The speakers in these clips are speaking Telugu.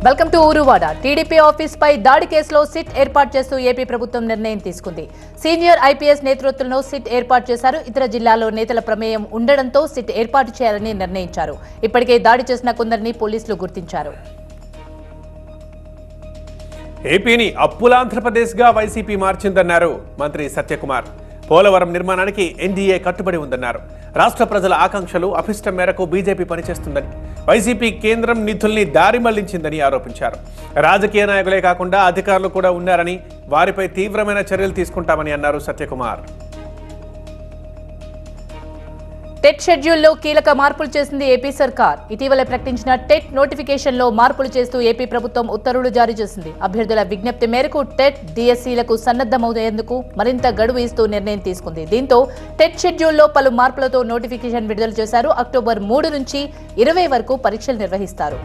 Welcome to Uruvada. TDP office పై దాడి కేసులో సిట్ ఏర్పాటు చేస్తూ ఏపీ ప్రభుత్వం నిర్ణయం తీసుకుంది. సీనియర్ ఐపీఎస్ నేతృత్వంలో సిట్ ఏర్పాటు చేశారు. ఇతర జిల్లాల్లో నేతల ప్రమేయం ఉండడంతో సిట్ ఏర్పాటు చేయాలని నిర్ణయించారు. ఇప్పటికే దాడి చేసిన కొందరిని పోలీసులు గుర్తించారు. ఏపీని అప్పుల ఆంధ్రప్రదేశ్గా వైసీపీ మార్చిందన్నారు మంత్రి సత్యకుమార్. పోలవరం నిర్మాణానికి ఎన్డీఏ కట్టుబడి ఉందన్నారు. రాష్ట్ర ప్రజల ఆకాంక్షలు అభిష్టం మేరకు బీజేపీ పనిచేస్తుందని, వైసీపీ కేంద్రం నిధుల్ని దారి మళ్లించిందని ఆరోపించారు. రాజకీయ నాయకులే కాకుండా అధికారులు కూడా ఉన్నారని, వారిపై తీవ్రమైన చర్యలు తీసుకుంటామని అన్నారు సత్యకుమార్. టెట్ షెడ్యూల్లో కీలక మార్పులు చేసింది ఏపీ సర్కార్. ఇటీవల ప్రకటించిన టెట్ నోటిఫికేషన్లో మార్పులు చేస్తూ ఏపీ ప్రభుత్వం ఉత్తర్వులు జారీ చేసింది. అభ్యర్థుల విజ్ఞప్తి మేరకు టెట్, డిఎస్సీలకు సన్నద్ధమయ్యేందుకు మరింత గడువు ఇస్తూ నిర్ణయం తీసుకుంది. దీంతో టెట్ షెడ్యూల్లో పలు మార్పులతో నోటిఫికేషన్ విడుదల చేశారు. అక్టోబర్ 3 నుంచి 20 వరకు పరీక్షలు నిర్వహిస్తారు.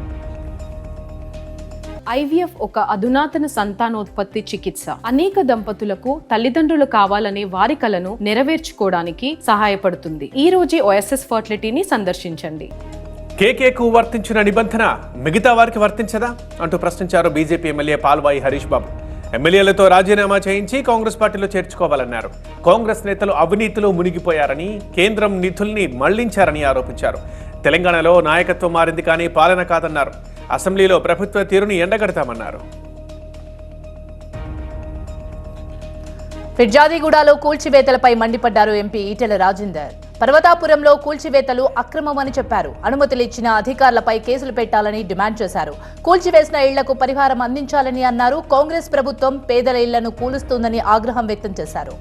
ఐవీఎఫ్ ఒక అధునాతన సంతానోత్పత్తి చికిత్స. అనేక దంపతులకు తల్లిదండ్రులు కావాలనే వారి కలను నెరవేర్చుకోవడానికి సహాయపడుతుంది. ఈ రోజే ఓఎస్ఎస్ ఫర్టిలిటీని సందర్శించండి. కేకేకు వర్తించిన నిబంధన మిగతా వారికి వర్తించదా అంటూ ప్రశ్నించారు బీజేపీ ఎమ్మెల్యే పాల్వాయి హరీష్ బాబు. ఎమ్మెల్యేలతో రాజీనామా చేయించి కాంగ్రెస్ పార్టీలో చేర్చుకోవాలన్నారు. కాంగ్రెస్ నేతలు అవినీతిలో మునిగిపోయారని, కేంద్రం నిధుల్ని మళ్లించారని ఆరోపించారు. తెలంగాణలో నాయకత్వం మారింది కానీ పాలన కాదన్నారు. అసెంబ్లీలో ప్రభుత్వ తీరుని ఎండగడతామన్నారు. ఫిర్జాదిగూడలో కూల్చివేతలపై మండిపడ్డారు ఎంపీ ఈటెల రాజేందర్. పర్వతాపురంలో కూల్చివేతలు అక్రమమని చెప్పారు. అనుమతులు ఇచ్చిన అధికారులపై కేసులు పెట్టాలని డిమాండ్ చేశారు. కూల్చివేసిన ఇళ్లకు పరిహారం అందించాలని అన్నారు. కాంగ్రెస్ ప్రభుత్వం పేదల ఇళ్లను కూలుస్తుందని ఆగ్రహం వ్యక్తం చేశారు.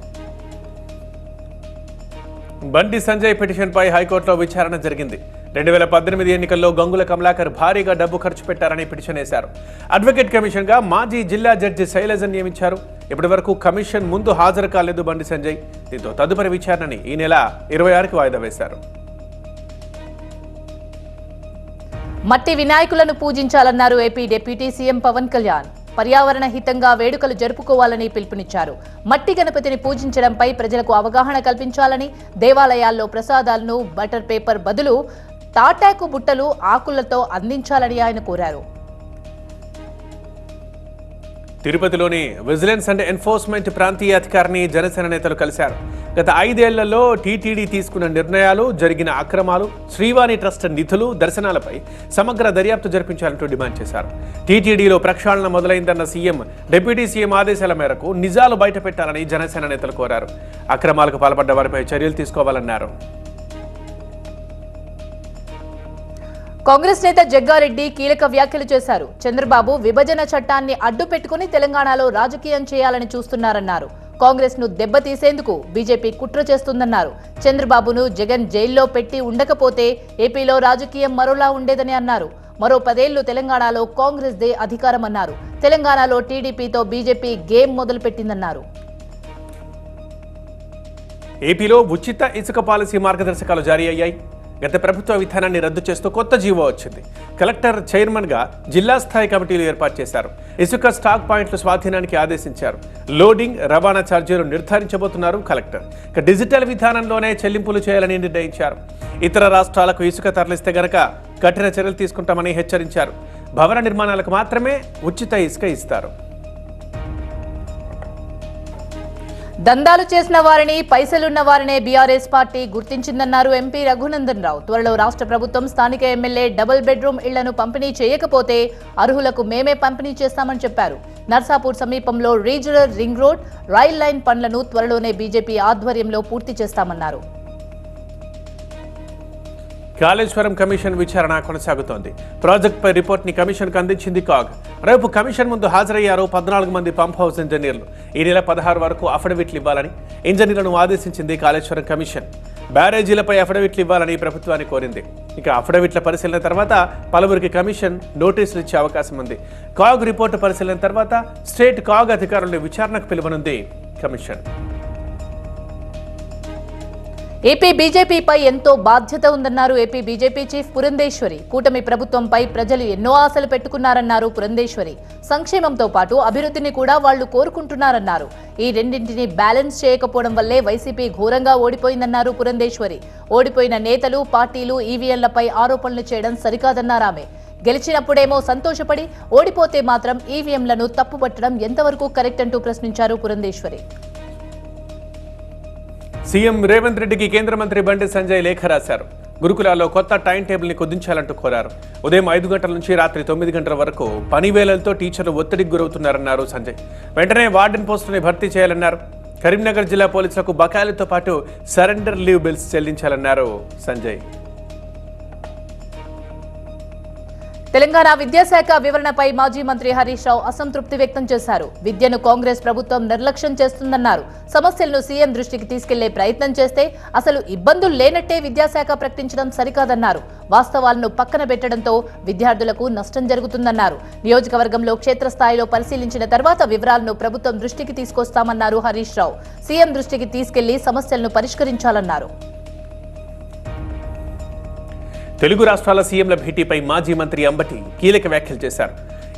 బండి సంజయ్ పిటిషన్పై హైకోర్టులో విచారణ జరిగింది. 2018 ఎన్నికల్లో గంగుల కమలాకర్ భారీగా డబ్బు ఖర్చు పెట్టారని పిటిషన్ వేశారు. అడ్వకేట్ కమిషన్ గా మాజీ జిల్లా జడ్జి శైలజను నియమించారు. ఇప్పటి వరకు కమిషన్ ముందు హాజరు కాలేదు బండి సంజయ్. దీంతో తదుపరి విచారణని ఈ నెల 26కి వాయిదా వేశారు. మట్టి వినాయకులను పూజించాలన్నారు AP deputy CM Pawan Kalyan. పర్యావరణ హితంగా వేడుకలు జరుపుకోవాలని పిలుపునిచ్చారు. మట్టి గణపతిని పూజించడంపై ప్రజలకు అవగాహన కల్పించాలని, దేవాలయాల్లో ప్రసాదాలను బటర్ పేపర్ బదులు తాటాకు బుట్టలు, ఆకులతో అందించాలని ఆయన కోరారు. తిరుపతిలోని విజిలెన్స్ అండ్ ఎన్ఫోర్స్మెంట్ ప్రాంతీయ అధికారిని జనసేన నేతలు కలిశారు. గత 5 ఏళ్లలో టీటీడీ తీసుకున్న నిర్ణయాలు, జరిగిన అక్రమాలు, శ్రీవాణి ట్రస్ట్ నిధులు, దర్శనాలపై సమగ్ర దర్యాప్తు జరిపించాలంటూ డిమాండ్ చేశారు. టీటీడీలో ప్రక్షాళన మొదలైందన్న సీఎం, డిప్యూటీ సీఎం ఆదేశాల మేరకు నిజాలు బయటపెట్టాలని జనసేన నేతలు కోరారు. అక్రమాలకు పాల్పడ్డ వారిపై చర్యలు తీసుకోవాలన్నారు. కాంగ్రెస్ నేత జగ్గారెడ్డి కీలక వ్యాఖ్యలు చేశారు. చంద్రబాబు విభజన చట్టాన్ని అడ్డు పెట్టుకుని తెలంగాణలో రాజకీయం చేయాలని చూస్తున్నారన్నారు. కాంగ్రెస్ ను దెబ్బతీసేందుకు బీజేపీ కుట్ర చేస్తుందన్నారు. చంద్రబాబును జగన్ జైల్లో పెట్టి ఉండకపోతే ఏపీలో రాజకీయం మరోలా ఉండేదని అన్నారు. మరో 10 ఏళ్లు తెలంగాణలో కాంగ్రెస్ దే అధికారం అన్నారు. తెలంగాణలో టీడీపీతో బీజేపీ గేమ్ మొదలుపెట్టిందన్నారు. ఏపీలో ఉచిత ఇసుక పాలసీ మార్గదర్శకాలు జారీ అయ్యాయి. గత ప్రభుత్వ విధానాన్ని రద్దు చేస్తూ కొత్త జీవో వచ్చింది. కలెక్టర్ చైర్మన్ గా జిల్లా స్థాయి కమిటీలు ఏర్పాటు చేశారు. ఇసుక స్టాక్ పాయింట్ల స్వాధీనానికి ఆదేశించారు. లోడింగ్, రవాణా ఛార్జీలు నిర్ధారించబోతున్నారు కలెక్టర్. డిజిటల్ విధానంలోనే చెల్లింపులు చేయాలని నిర్ణయించారు. ఇతర రాష్ట్రాలకు ఇసుక తరలిస్తే గనక కఠిన చర్యలు తీసుకుంటామని హెచ్చరించారు. భవన నిర్మాణాలకు మాత్రమే ఉచిత ఇసుక ఇస్తారు. దందాలు చేసిన వారిని, పైసలున్న వారినే BRS party గుర్తించిందన్నారు MP Raghunandan Rao. త్వరలో రాష్ట్ర ప్రభుత్వం స్థానిక ఎమ్మెల్యే డబుల్ బెడ్రూమ్ ఇళ్లను పంపిణీ చేయకపోతే అర్హులకు మేమే పంపిణీ చేస్తామని చెప్పారు. నర్సాపూర్ సమీపంలో regional ring road, rail line పనులను త్వరలోనే బీజేపీ ఆధ్వర్యంలో పూర్తి చేస్తామన్నారు. కాళేశ్వరం కమిషన్ విచారణ కొనసాగుతోంది. ప్రాజెక్టుపై రిపోర్ట్ని కమిషన్కు అందించింది కాగ్. రేపు కమిషన్ ముందు హాజరయ్యారు 14 మంది పంప్ హౌస్ ఇంజనీర్లు. ఈ నెల 16 వరకు అఫిడవిట్లు ఇవ్వాలని ఇంజనీర్లను ఆదేశించింది కాళేశ్వరం కమిషన్. బ్యారేజీలపై అఫిడవిట్లు ఇవ్వాలని ప్రభుత్వాన్ని కోరింది. ఇక అఫిడవిట్ల పరిశీలన తర్వాత పలువురికి కమిషన్ నోటీసులు ఇచ్చే అవకాశం ఉంది. కాగ్ రిపోర్టు పరిశీలన తర్వాత స్టేట్ కాగ్ అధికారులను విచారణకు పిలువనుంది కమిషన్. ఏపీ బీజేపీపై ఎంతో బాధ్యత ఉందన్నారు ఏపీ బీజేపీ చీఫ్ పురంధేశ్వరి. కూటమి ప్రభుత్వంపై ప్రజలు ఎన్నో ఆశలు పెట్టుకున్నారన్నారు పురంధేశ్వరి. సంక్షేమంతో పాటు అభివృద్ధిని కూడా వాళ్లు కోరుకుంటున్నారన్నారు. ఈ రెండింటిని బ్యాలెన్స్ చేయకపోవడం వల్లే వైసీపీ ఘోరంగా ఓడిపోయిందన్నారు పురంధేశ్వరి. ఓడిపోయిన నేతలు, పార్టీలు ఈవీఎంలపై ఆరోపణలు చేయడం సరికాదన్నారామె. గెలిచినప్పుడేమో సంతోషపడి ఓడిపోతే మాత్రం ఈవీఎంలను తప్పుపట్టడం ఎంతవరకు కరెక్ట్ అంటూ ప్రశ్నించారు పురంధేశ్వరి. సీఎం రేవంత్ రెడ్డికి కేంద్ర మంత్రి బండి సంజయ్ లేఖ రాశారు. గురుకులాల్లో కొత్త టైం టేబుల్ని కుదించాలంటూ కోరారు. ఉదయం 5 గంటల నుంచి రాత్రి 9 గంటల వరకు పని వేళలతో టీచర్లు ఒత్తిడికి గురవుతున్నారన్నారు సంజయ్. వెంటనే వార్డెన్ పోస్టుని భర్తీ చేయాలన్నారు. కరీంనగర్ జిల్లా పోలీసులకు బకాయిలతో పాటు సరెండర్ లీవ్ బిల్స్ చెల్లించాలన్నారు సంజయ్. తెలంగాణ విద్యాశాఖ వివరణపై మాజీ మంత్రి హరీష్ రావు అసంతృప్తి వ్యక్తం చేశారు. విద్యను కాంగ్రెస్ ప్రభుత్వం నిర్లక్ష్యం చేస్తుందన్నారు. సమస్యలను సీఎం దృష్టికి తీసుకెళ్లే ప్రయత్నం చేస్తే అసలు ఇబ్బందులు లేనట్టే విద్యాశాఖ ప్రకటించడం సరికాదన్నారు. వాస్తవాలను పక్కన పెట్టడంతో విద్యార్థులకు నష్టం జరుగుతుందన్నారు. నియోజకవర్గంలో క్షేత్రస్థాయిలో పరిశీలించిన తర్వాత వివరాలను ప్రభుత్వం దృష్టికి తీసుకొస్తామన్నారు హరీష్ రావు. సీఎం దృష్టికి తీసుకెళ్లి సమస్యలను పరిష్కరించాలన్నారు. తెలుగు రాష్ట్రాల సీఎంల భేటీపై మాజీ మంత్రి అంబటి కీలక వ్యాఖ్యలు చేశారు.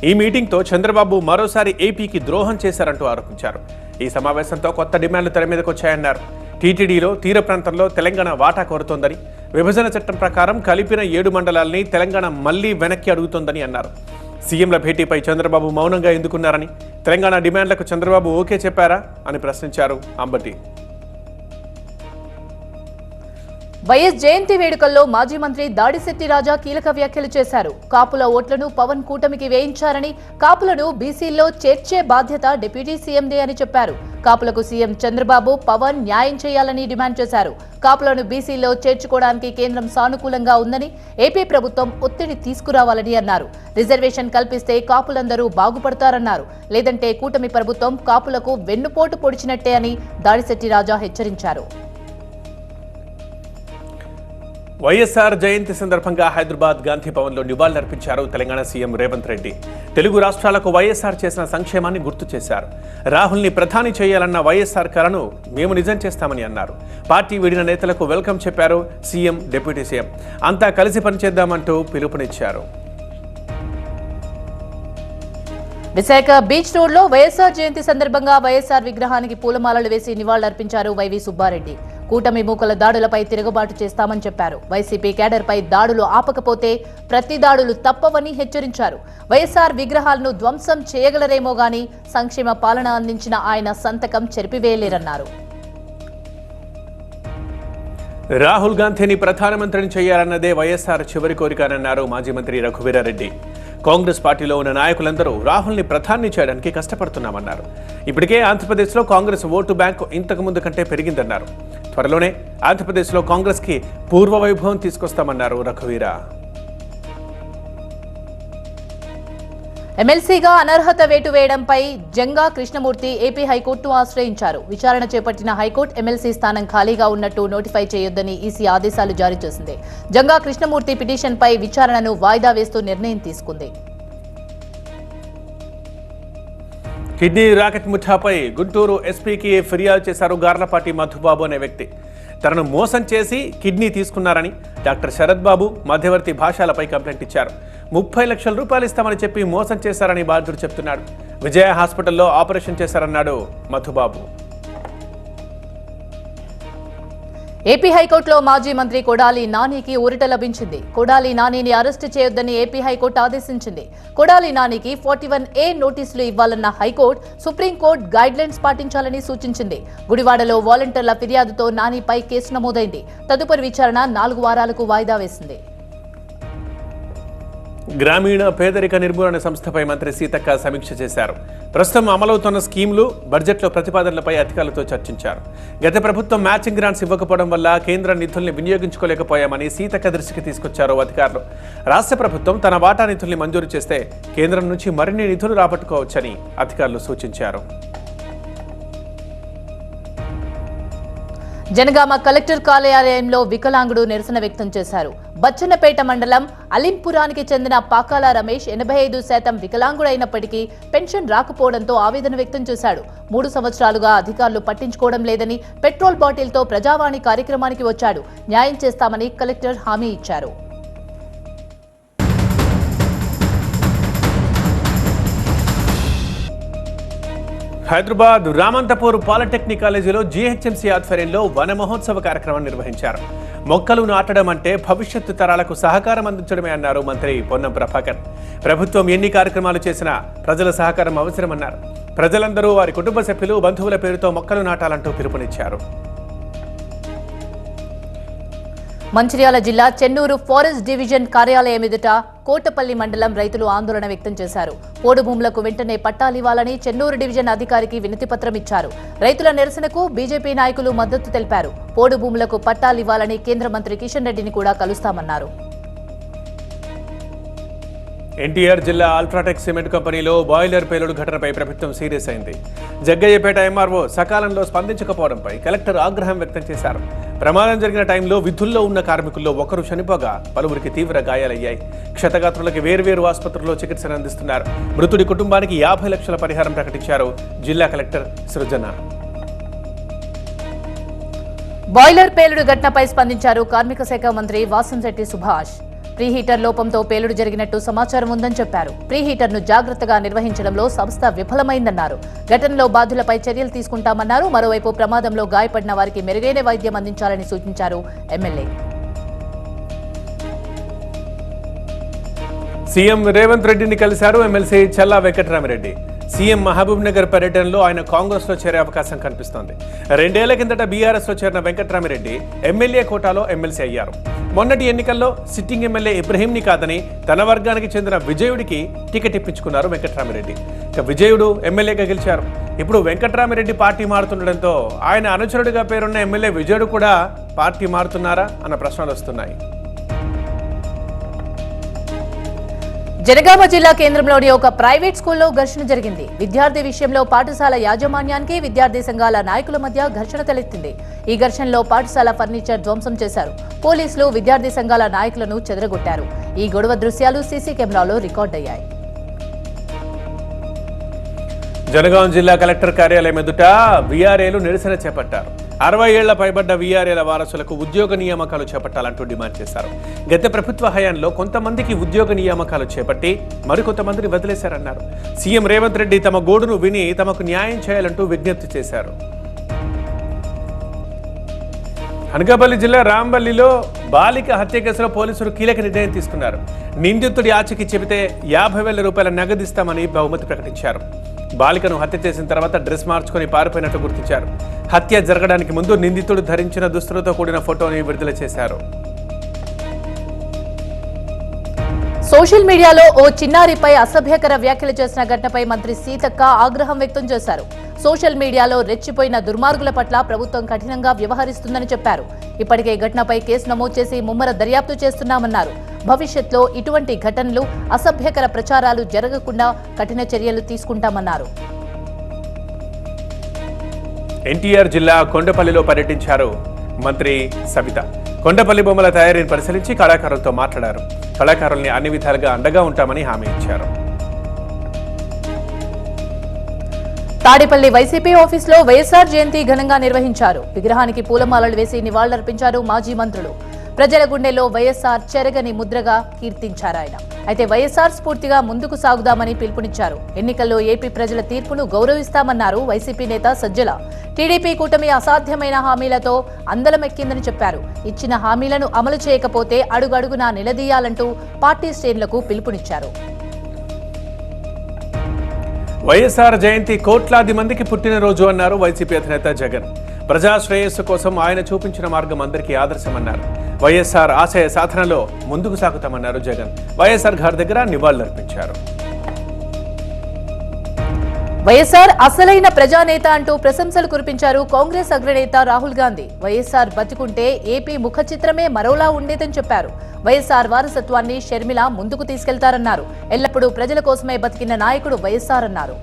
ఈ మీటింగ్తో చంద్రబాబు మరోసారి ఏపీకి ద్రోహం చేశారంటూ ఆరోపించారు. ఈ సమావేశంతో కొత్త డిమాండ్లు తెర మీదకు వచ్చాయన్నారు. టీటీడీలో తీర ప్రాంతంలో తెలంగాణ వాటా కోరుతోందని, విభజన చట్టం ప్రకారం కలిపిన 7 మండలాల్ని తెలంగాణ మళ్లీ వెనక్కి అడుగుతోందని అన్నారు. సీఎంల భేటీపై చంద్రబాబు మౌనంగా ఎందుకున్నారని, తెలంగాణ డిమాండ్లకు చంద్రబాబు ఓకే చెప్పారా అని ప్రశ్నించారు అంబటి. వైఎస్ జయంతి వేడుకల్లో మాజీ మంత్రి దాడిశెట్టి రాజా కీలక వ్యాఖ్యలు చేశారు. కాపుల ఓట్లను పవన్ కూటమికి వేయించారని, కాపులను బీసీల్లో చేర్చే బాధ్యత డిప్యూటీ సీఎందే అని చెప్పారు. కాపులకు సీఎం చంద్రబాబు, పవన్ న్యాయం చేయాలని డిమాండ్ చేశారు. కాపులను బీసీల్లో చేర్చుకోవడానికి కేంద్రం సానుకూలంగా ఉందని, ఏపీ ప్రభుత్వం ఒత్తిడి తీసుకురావాలని అన్నారు. రిజర్వేషన్ కల్పిస్తే కాపులందరూ బాగుపడతారన్నారు. లేదంటే కూటమి ప్రభుత్వం కాపులకు వెన్నుపోటు పొడిచినట్టే అని దాడిశెట్టి రాజా హెచ్చరించారు. వైఎస్ఆర్ జయంతి సందర్భంగా హైదరాబాద్ గాంధీ భవన్లో నివాళులర్పించారు తెలంగాణ సీఎం రేవంత్ రెడ్డి. తెలుగు రాష్ట్రాలకు వైఎస్ఆర్ చేసిన సంక్షేమాన్ని గుర్తు చేశారు. రాహుల్ని ప్రధాని చేయాలన్న వైఎస్ఆర్ కలను మేము నిజం చేస్తామని అన్నారు. పార్టీ వీడిన నేతలకు వెల్కమ్ చెప్పారు సీఎం, డిప్యూటీ సీఎం. అంతా కలిసి పనిచేద్దామంటూ పిలుపునిచ్చారు. విశాఖ బీచ్ రోడ్లో వైఎస్ఆర్ జయంతి సందర్భంగా వైఎస్ఆర్ విగ్రహానికి పూలమాలలు వేసి నివాళులర్పించారు వైవి సుబ్బారెడ్డి. కూటమి మూకల దాడులపై తిరుగుబాటు చేస్తామని చెప్పారు. వైసీపీ క్యాడర్పై దాడులు ఆపకపోతే ప్రతి దాడులు తప్పవని హెచ్చరించారు. వైఎస్ఆర్ విగ్రహాలను ధ్వంసం చేయగలరేమో గానీ సంక్షేమ పాలన అందించిన ఆయన సంతకం చెరిపివేయలేరన్నారు. రాహుల్ గాంధీని ప్రధానమంత్రిని చేయాలన్నదే వైఎస్ఆర్ చివరి కోరికనన్నారు మాజీ మంత్రి రఘువీరారెడ్డి. కాంగ్రెస్ పార్టీలో ఉన్న నాయకులందరూ రాహుల్ని ప్రధాని చేయడానికి కష్టపడుతున్నామన్నారు. ఇప్పటికే ఆంధ్రప్రదేశ్లో కాంగ్రెస్ ఓటు బ్యాంకు ఇంతకు ముందు కంటే పెరిగిందన్నారు. త్వరలోనే ఆంధ్రప్రదేశ్లో కాంగ్రెస్కి పూర్వ వైభవం తీసుకొస్తామన్నారు రఘువీరా. ఎమ్మెల్సీగా అనర్హత వేటు వేయడంపై జంగా కృష్ణమూర్తి ఏపీ హైకోర్టును ఆశ్రయించారు. విచారణ చేపట్టిన హైకోర్టు ఎమ్మెల్సీ స్థానం ఖాళీగా ఉన్నట్టు నోటిఫై చేయొద్దని ఈసీ ఆదేశాలు జారీ చేసింది. జంగా కృష్ణమూర్తి పిటిషన్పై విచారణను వాయిదా వేస్తూ నిర్ణయం తీసుకుంది. కిడ్నీ రాకెట్ ముఠాపై గుంటూరు ఎస్పీకి ఫిర్యాదు చేశారు గార్లపాటి మధుబాబు అనే వ్యక్తి. తనను మోసం చేసి కిడ్నీ తీసుకున్నారని డాక్టర్ శరత్ బాబు, మధ్యవర్తి భాషలపై కంప్లైంట్ ఇచ్చారు. 30 లక్షల రూపాయలు ఇస్తామని చెప్పి మోసం చేశారని బాధితుడు చెప్తున్నాడు. విజయ హాస్పిటల్లో ఆపరేషన్ చేశారన్నాడు మధుబాబు. ఏపీ హైకోర్టులో మాజీ మంత్రి కొడాలి నానికి ఊరట లభించింది. కొడాలి నానిని అరెస్టు చేయొద్దని ఏపీ హైకోర్టు ఆదేశించింది. కొడాలి నానికి 41A నోటీసులు ఇవ్వాలన్న హైకోర్టు సుప్రీంకోర్టు గైడ్లైన్స్ పాటించాలని సూచించింది. గుడివాడలో వాలంటీర్ల ఫిర్యాదుతో నానిపై కేసు నమోదైంది. తదుపరి విచారణ 4 వారాలకు వాయిదా వేసింది. గ్రామీణ పేదరిక నిర్మూలన సంస్థపై మంత్రి సీతక్క సమీక్ష చేశారు. ప్రస్తుతం అమలవుతున్న స్కీమ్లు, బడ్జెట్లో ప్రతిపాదనలపై అధికారులతో చర్చించారు. గత ప్రభుత్వం మ్యాచింగ్ గ్రాంట్స్ ఇవ్వకపోవడం వల్ల కేంద్ర నిధుల్ని వినియోగించుకోలేకపోయామని సీతక్క దృష్టికి తీసుకొచ్చారు అధికారులు. రాష్ట్ర ప్రభుత్వం తన వాటా నిధుల్ని మంజూరు చేస్తే కేంద్రం నుంచి మరిన్ని నిధులు రాబట్టుకోవచ్చని అధికారులు సూచించారు. జనగామ కలెక్టర్ కార్యాలయంలో వికలాంగుడు నిరసన వ్యక్తం చేశారు. బచ్చన్నపేట మండలం అలింపురానికి చెందిన పాకాల రమేష్ 85% వికలాంగుడైనప్పటికీ పెన్షన్ రాకపోవడంతో ఆవేదన వ్యక్తం చేశాడు. 3 సంవత్సరాలుగా అధికారులు పట్టించుకోవడం లేదని పెట్రోల్ బాటిల్తో ప్రజావాణి కార్యక్రమానికి వచ్చాడు. న్యాయం చేస్తామని కలెక్టర్ హామీ ఇచ్చారు. హైదరాబాద్ రామంతపూర్ పాలిటెక్నిక్ కాలేజీలో జీహెచ్ఎంసీ ఆధ్వర్యంలో వన మహోత్సవ కార్యక్రమం నిర్వహించారు. మొక్కలు నాటడం అంటే భవిష్యత్తు తరాలకు సహకారం అందించడమే అన్నారు మంత్రి పొన్నం ప్రభాకర్. ప్రభుత్వం ఎన్ని కార్యక్రమాలు చేసినా ప్రజల సహకారం అవసరమన్నారు. ప్రజలందరూ వారి కుటుంబ సభ్యులు, బంధువుల పేరుతో మొక్కలు నాటాలంటూ పిలుపునిచ్చారు. మంచిర్యాల జిల్లా చెన్నూరు ఫారెస్ట్ డివిజన్ కార్యాలయం ఎదుట కోటపల్లి మండలం రైతులు ఆందోళన వ్యక్తం చేశారు. పోడు భూములకు వెంటనే పట్టాలివ్వాలని చెన్నూరు డివిజన్ అధికారికి వినతిపత్రం ఇచ్చారు. రైతుల నిరసనకు బీజేపీ నాయకులు మద్దతు తెలిపారు. పోడు భూములకు పట్టాలివ్వాలని కేంద్ర మంత్రి కిషన్ రెడ్డిని కూడా కలుస్తామన్నారు. ఎన్టీఆర్ జిల్లా అల్ట్రాటెక్ సిమెంట్ కంపెనీలో బాయిలర్ పేలుడు ఘటనపై ప్రభుత్వం సీరియస్ అయింది. జగ్గయ్యపేట ఎంఆర్ఓ సకాలంలో స్పందించకపోవడంపై కలెక్టర్ ఆగ్రహం వ్యక్తం చేశారు. ప్రమాదం జరిగిన టైంలో విధుల్లో ఉన్న కార్మికుల్లో ఒకరు చనిపోగా పలువురికి తీవ్ర గాయాలయ్యాయి. క్షతగాత్రులకి వేర్వేరు ఆసుపత్రుల్లో చికిత్సను అందిస్తున్నారు. మృతుడి కుటుంబానికి 50 లక్షల పరిహారం ప్రకటించారు జిల్లా కలెక్టర్ సృజన. బాయిలర్ పేలుడు ఘటనపై స్పందించారు కార్మిక శాఖ మంత్రి వాసంశెట్టి సుభాష్. ప్రీహీటర్ లోపంతో పేలుడు జరిగినట్టు సమాచారం ఉందని చెప్పారు. ప్రీహీటర్ను జాగ్రత్తగా నిర్వహించడంలో సంస్థ విఫలమైందన్నారు. ఘటనలో బాధ్యులపై చర్యలు తీసుకుంటామన్నారు. మరోవైపు ప్రమాదంలో గాయపడిన వారికి మెరుగైన వైద్యం అందించాలని సూచించారు ఎమ్మెల్యే. సీఎం రేవంత్ రెడ్డిని కలిశారు ఎమ్మెల్సీ చల్లా వెంకటరామిరెడ్డి. సీఎం మహబూబ్ నగర్ పర్యటనలో ఆయన కాంగ్రెస్ లో చేరే అవకాశం కనిపిస్తోంది. 2 ఏళ్ల కిందట బీఆర్ఎస్ లో చేరిన వెంకటరామిరెడ్డి ఎమ్మెల్యే కోటాలో ఎమ్మెల్సీ అయ్యారు. మొన్నటి ఎన్నికల్లో సిట్టింగ్ ఎమ్మెల్యే ఇబ్రహీంని కాదని తన వర్గానికి చెందిన విజయుడికి టికెట్ ఇప్పించుకున్నారు వెంకటరామిరెడ్డి. ఇక విజయుడు ఎమ్మెల్యేగా గెలిచారు. ఇప్పుడు వెంకటరామిరెడ్డి పార్టీ మారుతుండటంతో ఆయన అనుచరుడిగా పేరున్న ఎమ్మెల్యే విజయుడు కూడా పార్టీ మారుతున్నారా అన్న ప్రశ్నలు వస్తున్నాయి. జనగామ జిల్లా కేంద్రంలోని ఒక ప్రైవేట్ స్కూల్లో ఘర్షణ జరిగింది. విద్యార్థి విషయంలో పాఠశాల యాజమాన్యానికి విద్యార్థి సంఘాల నాయకుల మధ్య ఘర్షణ తలెత్తింది. ఈ ఘర్షణలో పాఠశాల ఫర్నిచర్ ధ్వంసం చేశారు. పోలీసులు విద్యార్థి సంఘాల నాయకులను చెదరగొట్టారు. ఈ గొడవ దృశ్యాలు సీసీ కెమెరాలో రికార్డయ్యాయి. జనగాం జిల్లా కలెక్టర్ కార్యాలయం ఎదుట వీఆర్ఏలు నిరసన చేపట్టారు. 60 ఏళ్ల పైబడ్డ వీఆర్ఏల వారసులకు ఉద్యోగ నియామకాలు చేపట్టాలంటూ డిమాండ్ చేశారు. గత ప్రభుత్వ హయాంలో కొంతమందికి ఉద్యోగ నియామకాలు చేపట్టి మరికొంతమందిని వదిలేశారన్నారు. సీఎం రేవంత్ రెడ్డి తమ గోడును విని తమకు న్యాయం చేయాలంటూ విజ్ఞప్తి చేశారు. అనకాపల్లి జిల్లా రాంబల్లిలో బాలిక హత్య కేసులో పోలీసులు కీలక నిర్ణయం తీసుకున్నారు. నిందితుడి ఆచూకీ చెబితే 50,000 రూపాయల నగదిస్తామని బహుమతి ప్రకటించారు. బాలికను హత్య చేసిన తర్వాత డ్రెస్ మార్చుకొని పారిపోయినట్టు గుర్తించారు. హత్య జరగడానికి ముందు నిందితుడు ధరించిన దుస్తులతో కూడిన ఫోటోని విడుదల చేశారు. సోషల్ మీడియాలో ఓ చిన్నారిపై అసభ్యకర వ్యాఖ్యలు చేసిన ఘటనపై మంత్రి సీతక్క ఆగ్రహం వ్యక్తం చేశారు. సోషల్ మీడియాలో రెచ్చిపోయిన దుర్మార్గుల పట్ల ప్రభుత్వం కఠినంగా వ్యవహరిస్తుందని చెప్పారు. ఇప్పటికే ఘటనపై కేసు నమోదు చేసి ముమ్మర దర్యాప్తు చేస్తున్నామన్నారు. భవిష్యత్తులో ఇటువంటి ఘటనలు, అసభ్యకర ప్రచారాలు జరగకుండా కఠిన చర్యలు తీసుకుంటామన్నారు. ఎన్టీఆర్ జిల్లా కొండపల్లిలో పర్యటించారు మంత్రి సబిత. కొండపల్లి బొమ్మల తయారీని పరిశీలించి కళాకారులతో మాట్లాడారు. కళాకారుల్ని అన్ని విధాలుగా అండగా ఉంటామని హామీ ఇచ్చారు. తాడేపల్లి వైసీపీ ఆఫీసులో వైఎస్ఆర్ జయంతి ఘనంగా నిర్వహించారు. విగ్రహానికి పూలమాలలు వేసి నివాళులర్పించారు మాజీ మంత్రులు. ప్రజల గుండెల్లో వైఎస్ఆర్ చెరగని ముద్రగా కీర్తించారు ఆయన. అయితే వైఎస్ఆర్ స్ఫూర్తిగా ముందుకు సాగుదామని పిలుపునిచ్చారు. ఎన్నికల్లో ఏపీ ప్రజల తీర్పును గౌరవిస్తామన్నారు వైసీపీ నేత సజ్జల. టీడీపీ కూటమి అసాధ్యమైన హామీలతో అందలమెక్కిందని చెప్పారు. ఇచ్చిన హామీలను అమలు చేయకపోతే అడుగడుగునా నిలదీయాలంటూ పార్టీ శ్రేణులకు పిలుపునిచ్చారు. వైఎస్ఆర్ జయంతి కోట్లాది మందికి పుట్టినరోజు అన్నారు వైసీపీ అధినేత జగన్. ప్రజా శ్రేయస్సు కోసం ఆయన చూపించిన మార్గం అందరికీ ఆదర్శమన్నారు. వైఎస్ఆర్ ఆశయ సాధనలో ముందుకు సాగుతామన్నారు జగన్. వైఎస్ఆర్ గారి దగ్గర నివాళులర్పించారు. వైఎస్ఆర్ అసలైన ప్రజానేత అంటూ ప్రశంసలు కురిపించారు కాంగ్రెస్ అగ్రనేత రాహుల్ గాంధీ. వైఎస్ఆర్ బతికుంటే ఏపీ ముఖ చిత్రమే మరోలా ఉండేదని చెప్పారు. వైఎస్ఆర్ వారసత్వాన్ని షర్మిల ముందుకు తీసుకెళ్తారన్నారు. ఎల్లప్పుడూ ప్రజల కోసమే బతికిన నాయకుడు వైఎస్ఆర్ అన్నారు.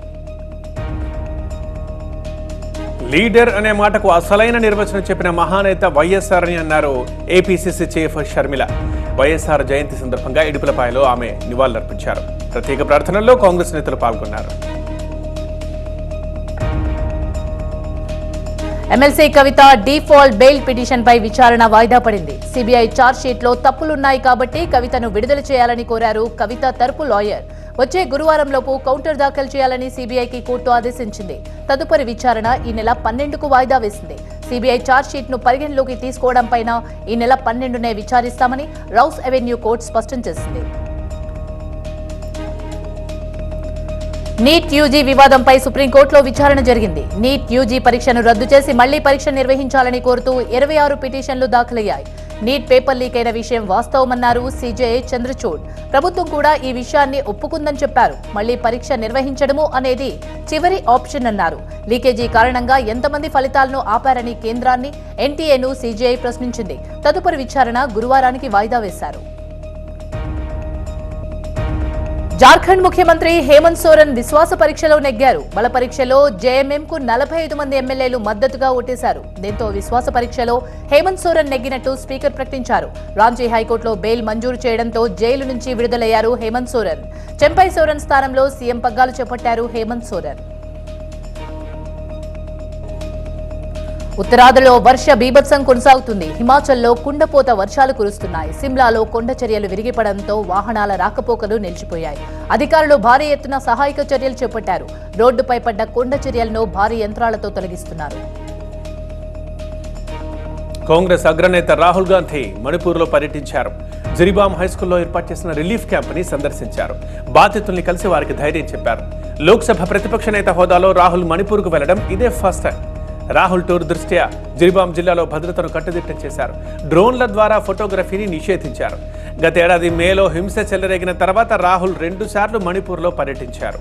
లీడర్ అనే మాటకు అసలైన నిర్వచనం చెప్పిన మహానేత వైఎస్ఆర్ అని అన్నారు ఏపీసీసీ చీఫ్ షర్మిల. వైఎస్ఆర్ జయంతి సందర్భంగా ఇడుపులపాయలో ఆమె నివాళులర్పించారు. ప్రత్యేక ప్రార్థనల్లో కాంగ్రెస్ నేతలు పాల్గొన్నారు. ఎమ్మెల్సీ కవిత డీఫాల్ట్ బెయిల్ పిటిషన్ పై విచారణ వాయిదా పడింది. సిబిఐ ఛార్జ్ షీట్ లో తప్పులున్నాయి కాబట్టి కవితను విడుదల చేయాలని కోరారు కవిత తరపు లాయర్. వచ్చే గురువారంలోపు కౌంటర్ దాఖలు చేయాలని సిబిఐకి కోర్టు ఆదేశించింది. తదుపరి విచారణ ఈ నెల 12కు వాయిదా వేసింది. సిబిఐ ఛార్జ్షీట్ ను పరిగణలోకి తీసుకోవడంపైన ఈ నెల 12నే విచారిస్తామని రౌస్ అవెన్యూ కోర్టు స్పష్టం చేసింది. నీట్ యూజీ వివాదంపై సుప్రీంకోర్టులో విచారణ జరిగింది. నీట్ యూజీ పరీక్షను రద్దు చేసి మళ్లీ పరీక్ష నిర్వహించాలని కోరుతూ 26 పిటిషన్లు దాఖలయ్యాయి. నీట్ పేపర్ లీక్ అయిన విషయం వాస్తవమన్నారు సీజే చంద్రచూడ్. ప్రభుత్వం కూడా ఈ విషయాన్ని ఒప్పుకుందని చెప్పారు. మళ్లీ పరీక్ష నిర్వహించడము అనేది చివరి ఆప్షన్ అన్నారు. లీకేజీ కారణంగా ఎంతమంది ఫలితాలను ఆపారని కేంద్రాన్ని, ఎన్టీఏను సీజీఐ ప్రశ్నించింది. తదుపరి విచారణ గురువారానికి వాయిదా వేశారు. జార్ఖండ్ ముఖ్యమంత్రి హేమంత్ సోరెన్ విశ్వాస పరీక్షలో నెగ్గారు. బల పరీక్షలో జేఎంఎంకు 45 మంది ఎమ్మెల్యేలు మద్దతుగా ఓటేశారు. దీంతో విశ్వాస పరీక్షలో హేమంత్ సోరెన్ నెగ్గినట్టు స్పీకర్ ప్రకటించారు. రాంచీ హైకోర్టులో బెయిల్ మంజూరు చేయడంతో జైలు నుంచి విడుదలయ్యారు హేమంత్ సోరెన్. చెంపై సోరెన్ స్థానంలో సీఎం పగ్గాలు చేపట్టారు హేమంత్ సోరెన్. ఉత్తరాదిలో వర్ష బీభత్సం కొనసాగుతుంది. హిమాచల్లో కుండపోత వర్షాలు కురుస్తున్నాయి. సిమ్లాలో కొండ చర్యలు విరిగిపడంతో వాహనాల రాకపోకలు నిలిచిపోయాయి. అధికారులు భారీ ఎత్తున సహాయక చర్యలు చేపట్టారు. రోడ్డుపై పడ్డ కొండ చర్యలను భారీ యంత్రాలతో తొలగిస్తున్నారు. కాంగ్రెస్ అగ్రనేత రాహుల్ గాంధీ మణిపూర్లో పర్యటించారు. జిరిబామ్ హైస్కూల్లో ఏర్పాటు చేసిన రిలీఫ్ క్యాంప్ని సందర్శించారు. బాధితుల్ని కలిసి వారికి ధైర్యం చెప్పారు. లోక్సభ ప్రతిపక్ష నేత హోదాలో రాహుల్ మణిపూర్కు వెళ్లడం ఇదే ఫస్ట్ టైం. రాహుల్ టూర్ దృష్ట్యా జిరిబామ్ జిల్లాలో భద్రతను కట్టుదిట్టం చేశారు. డ్రోన్ల ద్వారా ఫోటోగ్రఫీని నిషేధించారు. గతేడాది మేలో హింస చెలరేగిన తర్వాత రాహుల్ 2 సార్లు మణిపూర్లో పర్యటించారు.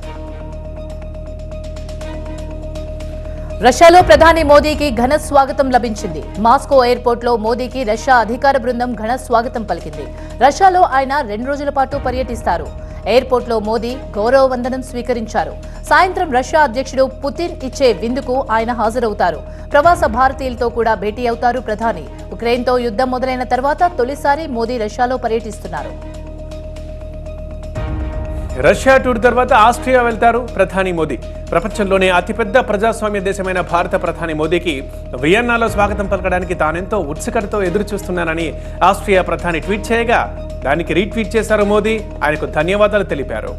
రష్యాలో ప్రధాని మోదీకి ఘన స్వాగతం లభించింది. మాస్కో ఎయిర్పోర్ట్లో మోదీకి రష్యా అధికార బృందం ఘన స్వాగతం పలికింది. రష్యాలో ఆయన 2 రోజుల పాటు పర్యటిస్తారు. ఎయిర్పోర్ట్లో మోదీ గౌరవ వందనం స్వీకరించారు. సాయంత్రం రష్యా అధ్యక్షుడు పుతిన్ ఇచ్చే విందుకు ఆయన హాజరవుతారు. ప్రవాస భారతీయులతో కూడా భేటీ అవుతారు ప్రధాని. ఉక్రెయిన్తో యుద్ధం మొదలైన తర్వాత తొలిసారి మోదీ రష్యాలో పర్యటిస్తున్నారు. రష్యా టూర్ తర్వాత ఆస్ట్రియా వెళ్తారు ప్రధాని మోదీ. ప్రపంచంలోనే అతిపెద్ద ప్రజాస్వామ్య దేశమైన భారత ప్రధాని మోదీకి వియన్నాలో స్వాగతం పలకడానికి తానెంతో ఉత్సుకతతో ఎదురు చూస్తున్నానని ఆస్ట్రియా ప్రధాని ట్వీట్ చేయగా దానికి రీట్వీట్ చేశారు మోదీ. ఆయనకు ధన్యవాదాలు తెలిపారు.